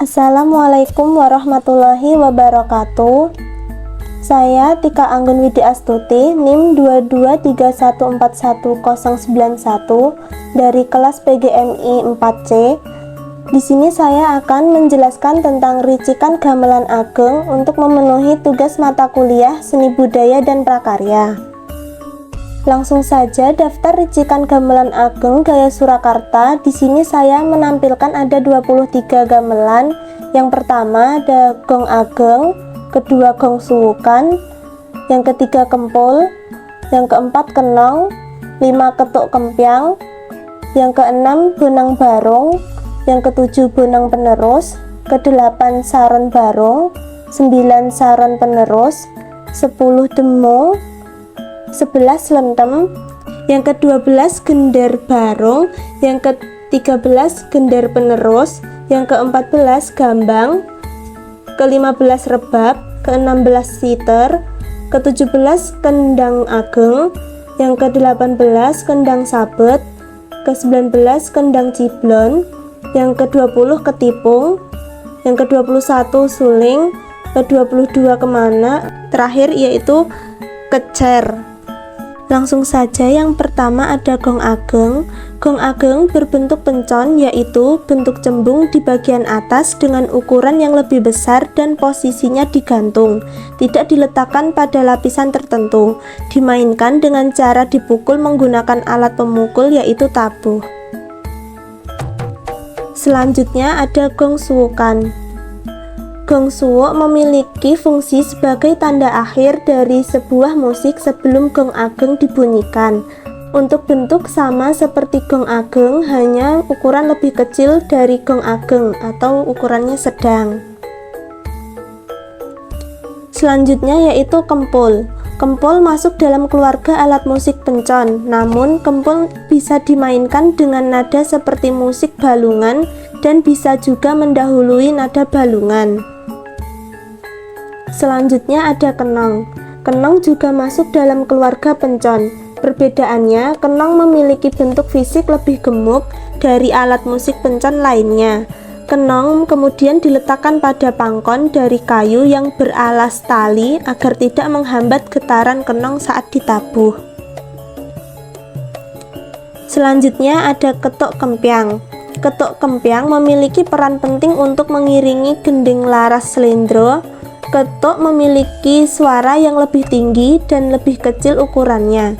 Assalamualaikum warahmatullahi wabarakatuh. Saya Tika Anggun Widi Astuti, NIM 223141091 dari kelas PGMI 4C. Di sini saya akan menjelaskan tentang ricikan gamelan ageng untuk memenuhi tugas mata kuliah Seni Budaya dan Prakarya. Langsung saja daftar ricikan gamelan ageng gaya Surakarta. Di sini saya menampilkan ada 23 gamelan. Yang pertama ada gong ageng, kedua gong suwukan, yang ketiga kempul, yang keempat kenong, 5 ketuk kempiang, yang keenam bonang barung, yang ketujuh bonang penerus, ke-8 saron barung, 9 saron penerus, 10 demung, 11 lentem, yang ke-12 gender barung, yang ke-13 gender penerus, yang ke-14 gambang, ke-15 rebab, ke-16 siter, ke-17 kendang ageng, yang ke-18 kendang sabet, ke-19 kendang ciblon, yang ke-20 ketipung, yang ke-21 suling, ke-22 kemana, terakhir yaitu kecer. Langsung saja yang pertama ada gong ageng. Gong ageng berbentuk pencon, yaitu bentuk cembung di bagian atas dengan ukuran yang lebih besar dan posisinya digantung, tidak diletakkan pada lapisan tertentu. Dimainkan dengan cara dipukul menggunakan alat pemukul yaitu tabuh. Selanjutnya ada gong suwukan. Gong suwuk memiliki fungsi sebagai tanda akhir dari sebuah musik sebelum gong ageng dibunyikan. Untuk bentuk sama seperti gong ageng, hanya ukuran lebih kecil dari gong ageng atau ukurannya sedang. Selanjutnya yaitu kempul. Kempul masuk dalam keluarga alat musik pencon, namun kempul bisa dimainkan dengan nada seperti musik balungan dan bisa juga mendahului nada balungan. Selanjutnya ada kenong. Kenong juga masuk dalam keluarga pencon. Perbedaannya, kenong memiliki bentuk fisik lebih gemuk dari alat musik pencon lainnya. Kenong kemudian diletakkan pada pangkon dari kayu yang beralas tali agar tidak menghambat getaran kenong saat ditabuh. Selanjutnya ada ketuk kempiang. Ketuk kempiang memiliki peran penting untuk mengiringi gending laras slendro. Ketuk memiliki suara yang lebih tinggi dan lebih kecil ukurannya.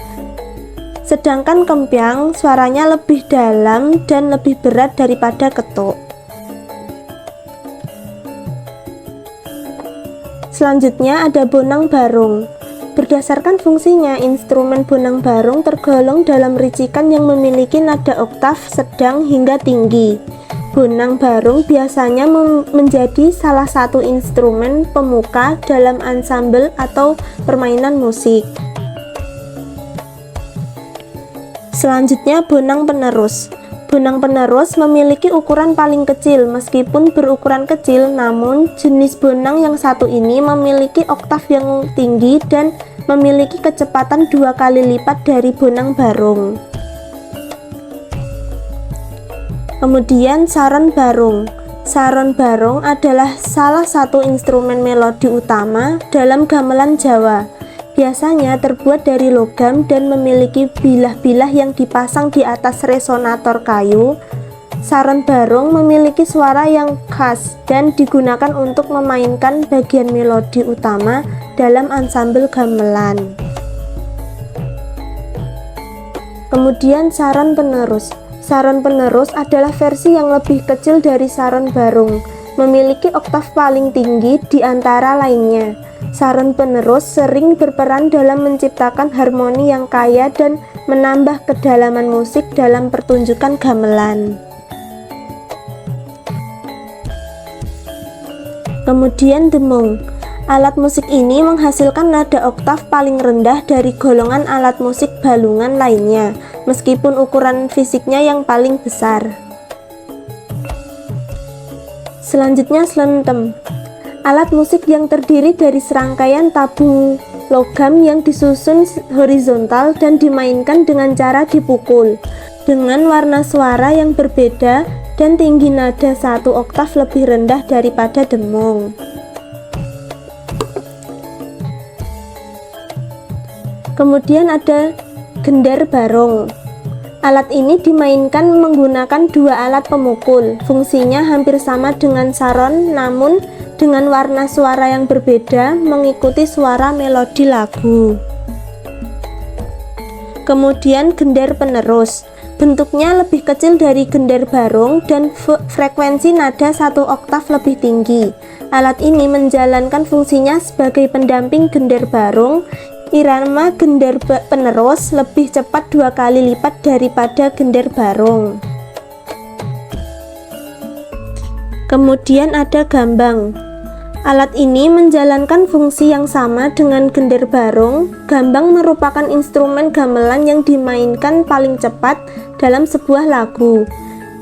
Sedangkan kempiang suaranya lebih dalam dan lebih berat daripada ketuk. Selanjutnya ada bonang barung. Berdasarkan fungsinya, instrumen bonang barung tergolong dalam ricikan yang memiliki nada oktav sedang hingga tinggi. Bonang barung biasanya menjadi salah satu instrumen pemuka dalam ansambel atau permainan musik. Selanjutnya bonang penerus. Bonang penerus memiliki ukuran paling kecil. Meskipun berukuran kecil, namun jenis bonang yang satu ini memiliki oktav yang tinggi dan memiliki kecepatan 2 kali lipat dari bonang barung. Kemudian saron barung. Saron barung adalah salah satu instrumen melodi utama dalam gamelan Jawa. Biasanya terbuat dari logam dan memiliki bilah-bilah yang dipasang di atas resonator kayu. Saron barung memiliki suara yang khas dan digunakan untuk memainkan bagian melodi utama dalam ansambel gamelan. Kemudian saron penerus. Saron penerus adalah versi yang lebih kecil dari saron barung, memiliki oktav paling tinggi di antara lainnya. Saron penerus sering berperan dalam menciptakan harmoni yang kaya dan menambah kedalaman musik dalam pertunjukan gamelan. Kemudian demung. Alat musik ini menghasilkan nada oktav paling rendah dari golongan alat musik balungan lainnya, meskipun ukuran fisiknya yang paling besar. Selanjutnya slentem. Alat musik yang terdiri dari serangkaian tabung logam yang disusun horizontal dan dimainkan dengan cara dipukul, dengan warna suara yang berbeda dan tinggi nada 1 oktav lebih rendah daripada demung. Kemudian ada gendar barong. Alat ini dimainkan menggunakan 2 alat pemukul. Fungsinya hampir sama dengan saron, namun dengan warna suara yang berbeda mengikuti suara melodi lagu. Kemudian gendar penerus. Bentuknya lebih kecil dari gendar barong dan frekuensi nada 1 oktav lebih tinggi. Alat ini menjalankan fungsinya sebagai pendamping gendar barong. Irama gendar penerus lebih cepat 2 kali lipat daripada gendar barong. Kemudian ada gambang. Alat ini menjalankan fungsi yang sama dengan gendar barong. Gambang merupakan instrumen gamelan yang dimainkan paling cepat dalam sebuah lagu.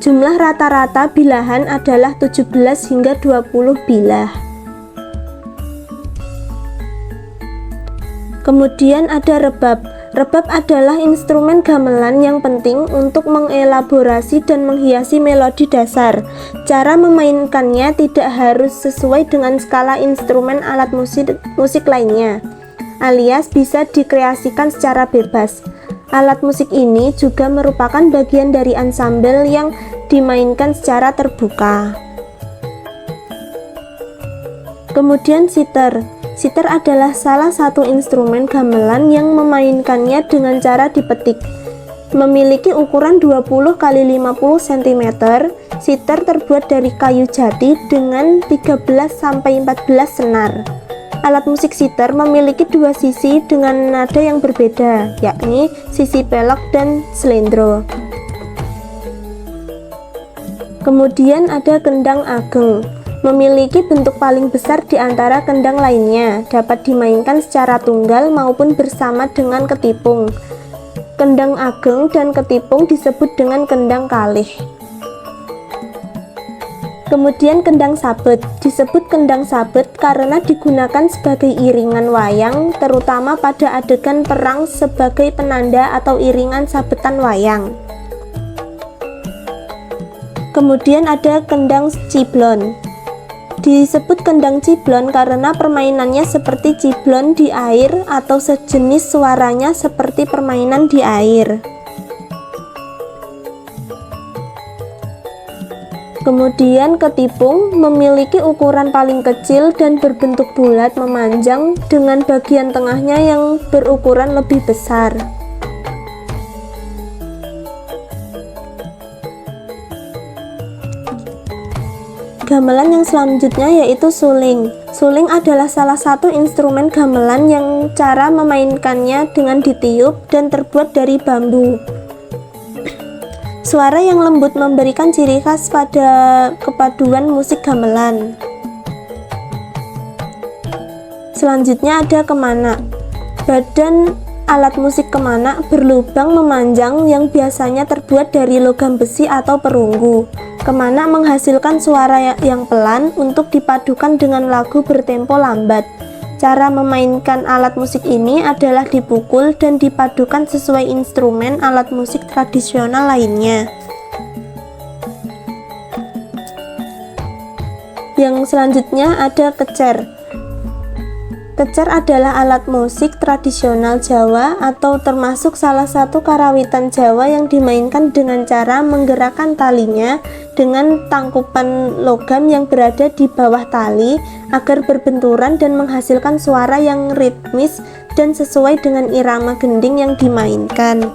Jumlah rata-rata bilahan adalah 17 hingga 20 bilah. Kemudian ada rebab. Rebab adalah instrumen gamelan yang penting untuk mengelaborasi dan menghiasi melodi dasar. Cara memainkannya tidak harus sesuai dengan skala instrumen alat musik lainnya, alias bisa dikreasikan secara bebas. Alat musik ini juga merupakan bagian dari ansambel yang dimainkan secara terbuka. Kemudian siter. Siter adalah salah satu instrumen gamelan yang memainkannya dengan cara dipetik. Memiliki ukuran 20 x 50 cm, siter terbuat dari kayu jati dengan 13-14 senar. Alat musik siter memiliki 2 sisi dengan nada yang berbeda, yakni sisi pelok dan slendro. Kemudian ada kendang ageng. Memiliki bentuk paling besar di antara kendang lainnya, dapat dimainkan secara tunggal maupun bersama dengan ketipung. Kendang ageng dan ketipung disebut dengan kendang kalih. Kemudian kendang sabet. Disebut kendang sabet karena digunakan sebagai iringan wayang, terutama pada adegan perang sebagai penanda atau iringan sabetan wayang. Kemudian ada kendang ciblon. Disebut kendang ciblon karena permainannya seperti ciblon di air atau sejenis, suaranya seperti permainan di air. Kemudian ketipung memiliki ukuran paling kecil dan berbentuk bulat memanjang dengan bagian tengahnya yang berukuran lebih besar. Gamelan yang selanjutnya yaitu suling. Suling adalah salah satu instrumen gamelan yang cara memainkannya dengan ditiup dan terbuat dari bambu. Suara yang lembut memberikan ciri khas pada kepaduan musik gamelan. Selanjutnya ada kemanak. Badan alat musik kemanak berlubang memanjang yang biasanya terbuat dari logam besi atau perunggu. Kemanak menghasilkan suara yang pelan untuk dipadukan dengan lagu bertempo lambat. Cara memainkan alat musik ini adalah dipukul dan dipadukan sesuai instrumen alat musik tradisional lainnya. Yang selanjutnya ada kecer. Kecer adalah alat musik tradisional Jawa atau termasuk salah satu karawitan Jawa yang dimainkan dengan cara menggerakkan talinya dengan tangkupan logam yang berada di bawah tali agar berbenturan dan menghasilkan suara yang ritmis dan sesuai dengan irama gending yang dimainkan.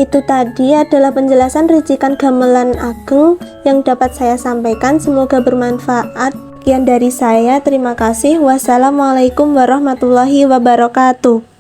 Itu tadi adalah penjelasan ricikan gamelan ageng yang dapat saya sampaikan. Semoga bermanfaat. Sekian dari saya. Terima kasih. Wassalamualaikum warahmatullahi wabarakatuh.